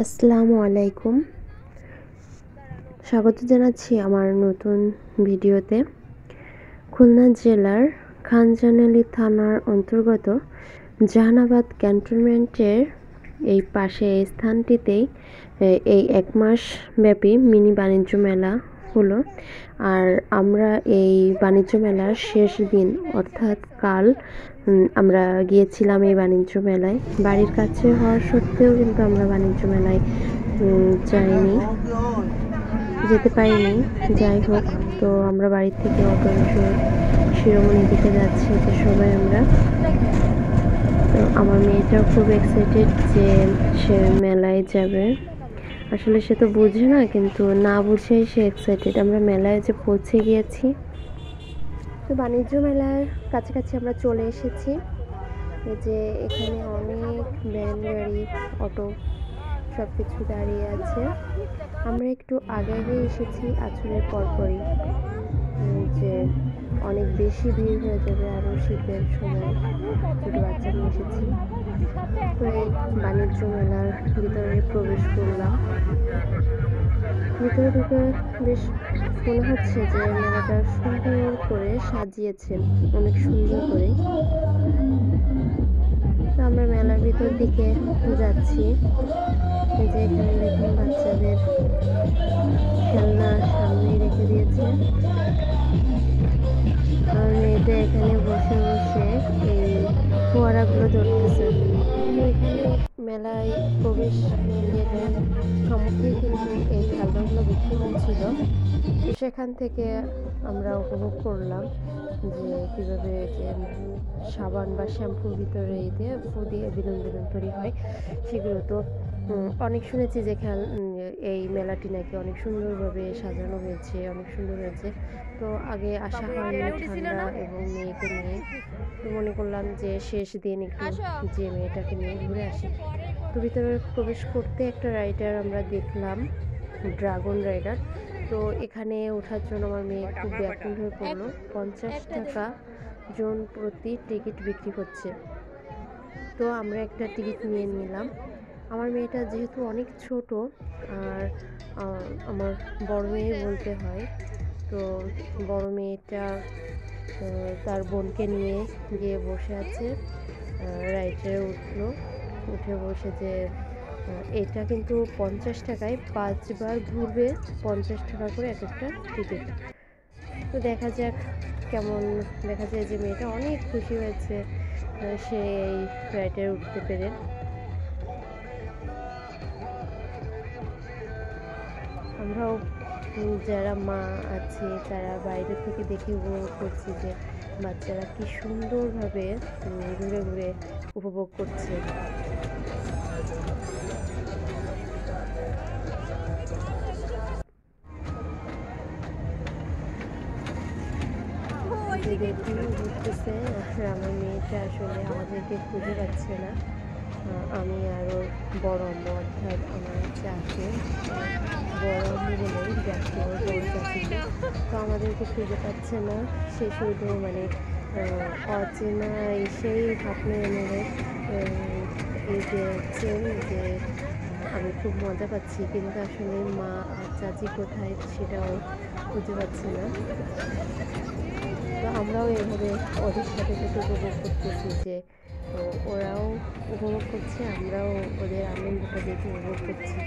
আসসালামু আলাইকুম। স্বাগত জানাচ্ছি আমার নতুন ভিডিওতে। খুলনা জেলার খানজানালী থানার অন্তর্গত জাহানাবাদ ক্যান্টনমেন্টের এই পাশে এই স্থানটিতেই এই ১ মাস ব্যাপী মিনি বাণিজ্য মেলা হলো। আর আমরা এই বাণিজ্য মেলার শেষ দিন অর্থাৎ কাল আমরা গিয়েছিলাম এই বাণিজ্য মেলায়। বাড়ির কাছে হওয়া সত্ত্বেও কিন্তু আমরা বাণিজ্য মেলায় যাইনি, যেতে পারিনি। যাই হোক, তো আমরা বাড়ির থেকে অটোরিকশা শিরোমণির দিকে যাচ্ছি যে সবাই আমরা। তো আমার মেয়েটাও খুব এক্সাইটেড যে সে মেলায় যাবে। আসলে সে তো বুঝে না, কিন্তু না বুঝেই সে এক্সাইটেড। আমরা মেলায় যে পৌঁছে গিয়েছি। তো বাণিজ্য মেলার কাছাকাছি আমরা চলে এসেছি। এই যে এখানে অনেক ভ্যান গাড়ি, অটো সব কিছু দাঁড়িয়ে আছে। আমরা একটু আগে এসেছি আছরের পরপরই, যে অনেক বেশি ভিড় হয়ে যাবে আরও শীতের সময়। ছোটো বাচ্চা নিয়ে এসেছি। তো এই বাণিজ্য মেলার ভিতরে প্রবেশ করলাম। ভিতরে ঢুকে বেশ মনে হচ্ছে যে মেলাটা সুন্দর করে সাজিয়েছেন, অনেক সুন্দর করে। তো আমরা মেলার ভিতর দিকে যাচ্ছি। এই যে এখানে দেখুন বাচ্চাদের খেলনা সামনেই রেখে দিয়েছে। আর মেয়েটা এখানে বসে বসে এই ফোয়ারাগুলো ধরতেছে। এখানে মেলায় প্রবেশ গেটের সম্মুখেই কিন্তু এই খেলনাগুলো বিক্রি হচ্ছিল। তো সেখান থেকে আমরা উপভোগ করলাম যে কীভাবে যে সাবান বা শ্যাম্পুর ভিতরে ফু দিয়ে বেলুন তৈরি হয় সেগুলো। তো অনেক শুনেছি যে এই মেলাটি নাকি অনেক সুন্দরভাবে সাজানো হয়েছে, অনেক সুন্দর হয়েছে। তো আগে আসা হয়নি ঠান্ডা এবং মেয়েকে নিয়ে। তো মনে করলাম যে শেষ দিন একটু যে মেয়েটাকে নিয়ে ঘুরে আসি। তো ভিতরে প্রবেশ করতে একটা রাইডার আমরা দেখলাম, ড্রাগন রাইডার। তো এখানে ওঠার জন্য আমার মেয়ে খুব ব্যাকুল হয়ে পড়লো। 50 টাকা জন প্রতি টিকিট বিক্রি হচ্ছে। তো আমরা একটা টিকিট নিয়ে নিলাম। আমার মেয়েটা যেহেতু অনেক ছোট, আর আমার বড় মেয়ে বলতে হয়, তো বড় মেয়েটা তার বোনকে নিয়ে গিয়ে বসে আছে, রাইডে উঠলো। উঠে বসে যে এটা কিন্তু 50 টাকায় 5 বার ঘুরবে, 50 টাকা করে এক একটা টিকিট। তো দেখা যাক কেমন। দেখা যায় যে মেয়েটা অনেক খুশি হয়েছে সে এই রাইডে উঠতে পেরে। আমরাও যারা মা আছে তারা বাইরে থেকে দেখে উপভোগ করছি যে বাচ্চারা কি সুন্দরভাবে ঘুরে ঘুরে উপভোগ করছে। দেখুন ঘুরতেছে। আমার মেয়েটা আসলে আমাদেরকে খুঁজে পাচ্ছে না। আমি আরও বড় আম্মু, অর্থাৎ আমার চাচি, বড় আম্মু বলেই যাচ্ছে, ওর বড় চাচিকে। তো আমাদেরকে খুঁজে পাচ্ছে না। সে শুধু অচেনা এসেই হাত মেরে মেরে এই যে যে আমি খুব মজা পাচ্ছি, কিন্তু আসলে মা আর চাচি কোথায় সেটাও খুঁজে পাচ্ছি না। তো আমরাও এভাবে ওদের সাথে সাথে উপভোগ করতেছি যে ওরাও উপভোগ করছে, আমরাও ওদের আনন্দটা দেখে উপভোগ করছি।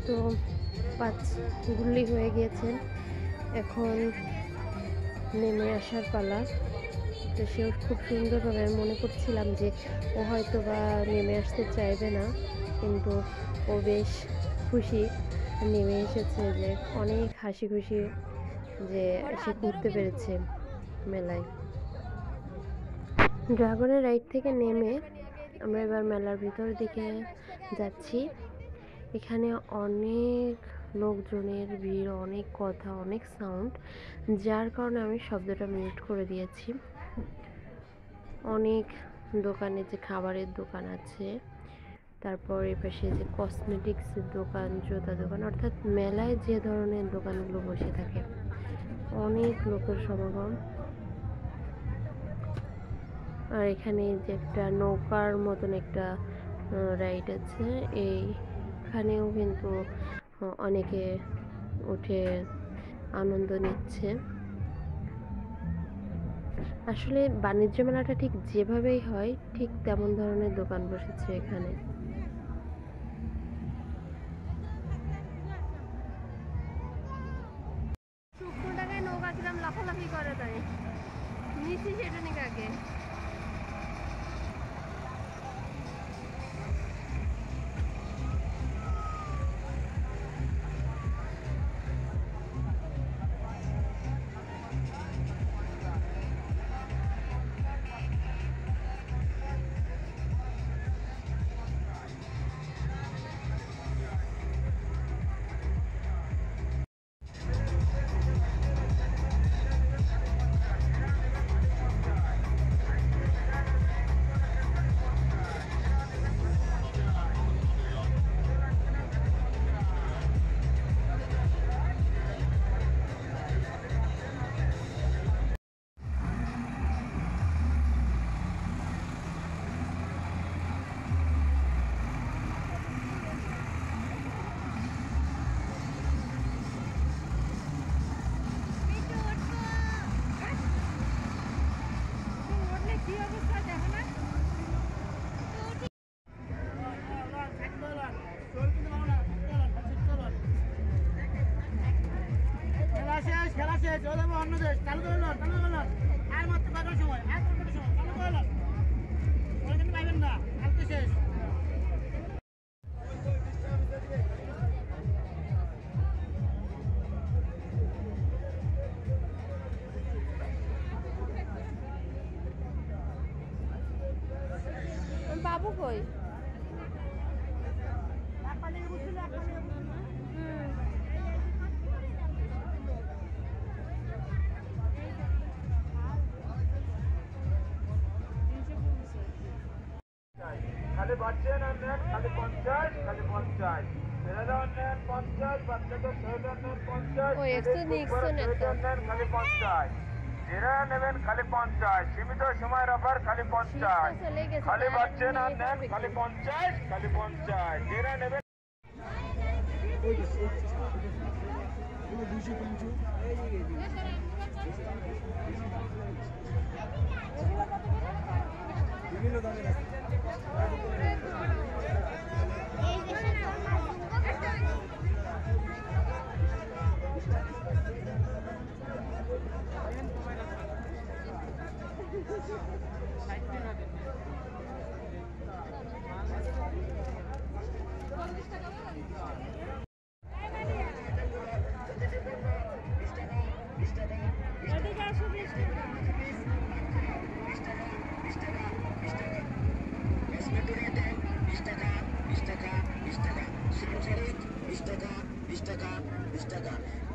তো 5 গুল্লি হয়ে গিয়েছেন, এখন নেমে আসার পালা। তো সেও খুব সুন্দরভাবে, আমি মনে করছিলাম যে ও হয়তো বা নেমে আসতে চাইবে না, কিন্তু ও বেশ খুশি নেমে এসেছে, যে অনেক হাসি খুশি যে সে ঘুরতে পেরেছে মেলায়। ড্রাগনের রাইড থেকে নেমে আমরা এবার মেলার ভিতর দিকে যাচ্ছি। এখানে অনেক লোকজনের ভিড়, অনেক কথা, অনেক সাউন্ড, যার কারণে আমি শব্দটা মিউট করে দিয়েছি। অনেক দোকানে যে খাবারের দোকান আছে, তারপর এই পাশে যে কসমেটিক্সের দোকান, জুতা দোকান, অর্থাৎ মেলায় যে ধরনের দোকানগুলো বসে থাকে অনেক লোকের সমাগম। আর এখানে যে একটা নৌকার মতন একটা রাইড আছে, এইখানেও কিন্তু অনেকে উঠে আনন্দ নিচ্ছে। আসলে বাণিজ্য মেলাটা ঠিক যেভাবেই হয় ঠিক তেমন ধরনের দোকান বসেছে এখানে। শুকনো টাকায় নৌকা কিরাম লাফালাফি করে, তাই নিচ্ছি সেটা নিক আগে। খেলা শেষ হয়ে যাবে অন্য দেশ চালু করে লন আর মাত্র কটার সময় চালু করে লন ওরা কিন্তু পাইবেন না কালকে শেষ। বাবু কই? খালি বাচ্চা নেন খালি 50, খালি 50 ছেলেরা নেন 50, বাচ্চাদের ছেলেরা নেন 50, ও 100 নেন খালি 50। যারা নেবেন খালি 50, সীমিত সময়ের অফার খালি 50, খালি বাচ্চা নেন খালি 50, খালি 50 যারা নেবেন। বিভিন্ন দামের আছে।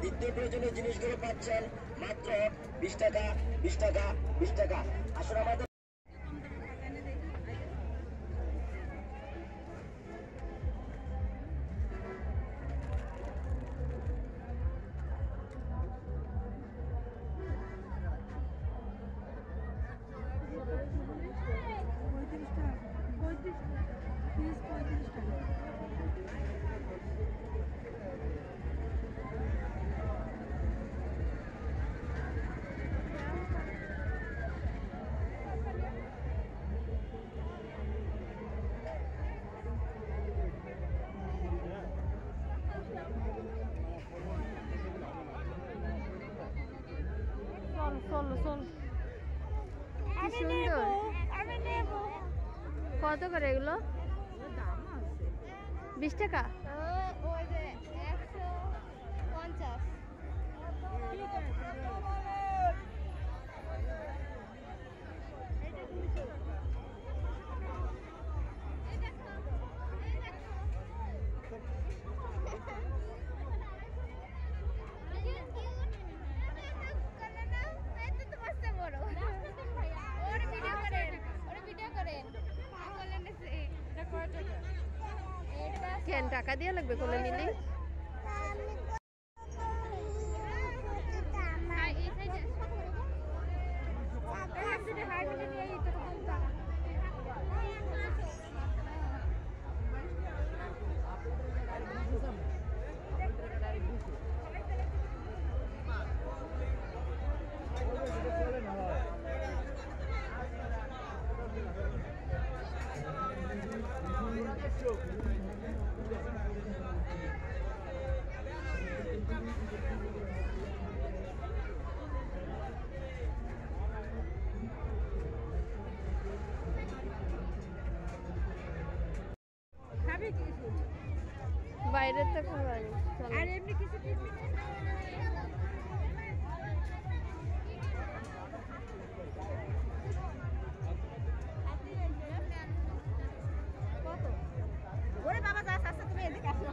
নিত্য প্রয়োজনীয় জিনিসগুলো পাচ্ছেন মাত্র 20 টাকা 20 টাকা 20 টাকা। আসলে আমাদের কত করে এগুলো? 20 টাকা। ওই যে 150। ওর ভিডিও করে কেন টাকা দিয়ে লাগবে কোলে নিলে? বাইরে তো খাবার আর এমনি কিছু ওরে বাবা যা আছে তুমি এদিকে আসো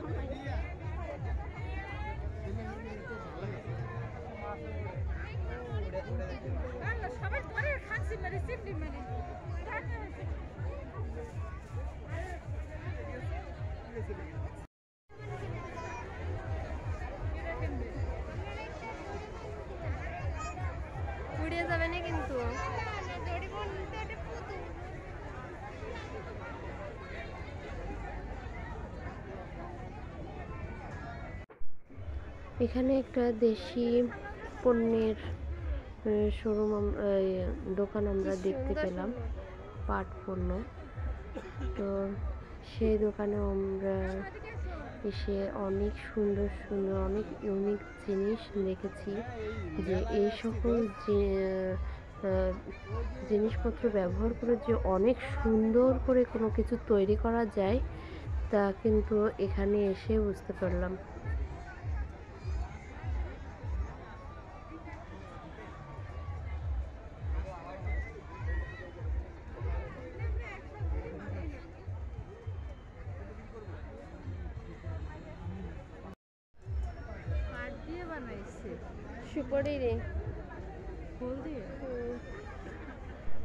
সবাই পরে খাচ্ছি মেরে সিমলি মেরে উড়ে যাবে না কিন্তু। এখানে একটা দেশি পণ্যের শোরুম দোকান আমরা দেখতে পেলাম, পাট পণ্য। তো সেই দোকানে আমরা এসে অনেক সুন্দর সুন্দর অনেক ইউনিক জিনিস দেখেছি, যে এই সকল জিনিসপত্র ব্যবহার করে যে অনেক সুন্দর করে কোনো কিছু তৈরি করা যায় তা কিন্তু এখানে এসে বুঝতে পারলাম।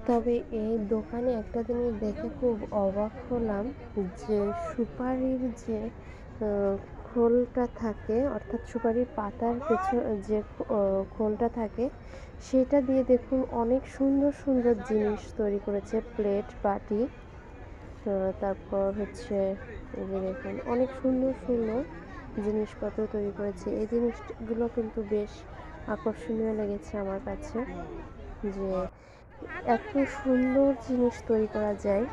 তবে এই দোকানে একটা জিনিস দেখে খুব অবাক হলাম, যে সুপারির যে খোলটা থাকে, অর্থাৎ সুপারির পাতার যে খোলটা থাকে সেটা দিয়ে দেখুন অনেক সুন্দর সুন্দর জিনিস তৈরি করেছে, প্লেট বাটি, তারপর হচ্ছে দেখুন অনেক সুন্দর সুন্দর জিনিসপত্র তৈরি করেছে। এই জিনিসগুলো কিন্তু বেশ আকর্ষণীয় লেগেছে আমার কাছে, যে এত সুন্দর জিনিস তৈরি করা যায়।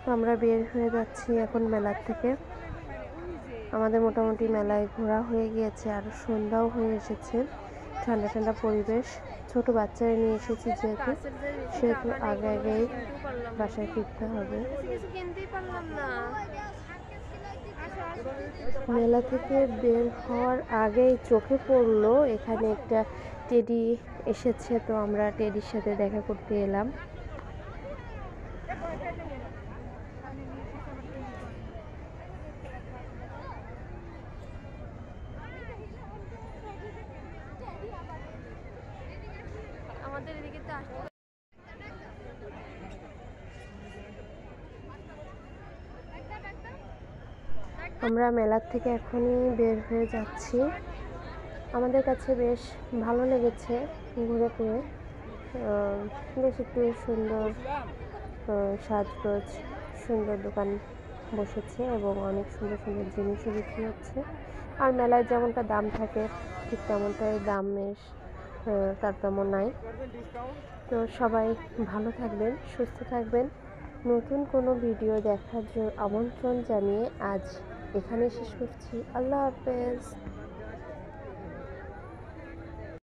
তো আমরা বের হয়ে যাচ্ছি এখন মেলার থেকে। আমাদের মোটামুটি মেলায় ঘোরা হয়ে গিয়েছে, আর সন্ধ্যাও হয়ে এসেছে, ঠান্ডা ঠান্ডা পরিবেশ। ছোট বাচ্চারা নিয়ে এসেছি সেহেতু আগে আগেই বাসায় ফিরতে হবে। মেলা থেকে বের হওয়ার আগেই চোখে পড়লো এখানে একটা টেডি এসেছে, তো আমরা টেডির সাথে দেখা করতে এলাম। আমাদের এদিকে তো আসতে আমরা মেলার থেকে এখনই বের হয়ে যাচ্ছি। আমাদের কাছে বেশ ভালো লেগেছে ঘুরে ফিরে, বেশ একটু সুন্দর সাজগোজ সুন্দর দোকান বসেছে এবং অনেক সুন্দর সুন্দর জিনিসও বিক্রি হচ্ছে। আর মেলায় যেমনটা দাম থাকে ঠিক তেমনটাই দামের তারতম্য নাই। তো সবাই ভালো থাকবেন, সুস্থ থাকবেন। নতুন কোনো ভিডিও দেখার জন্য আমন্ত্রণ জানিয়ে আজ এখানে শেষ করছি। আল্লাহ হাফেজ।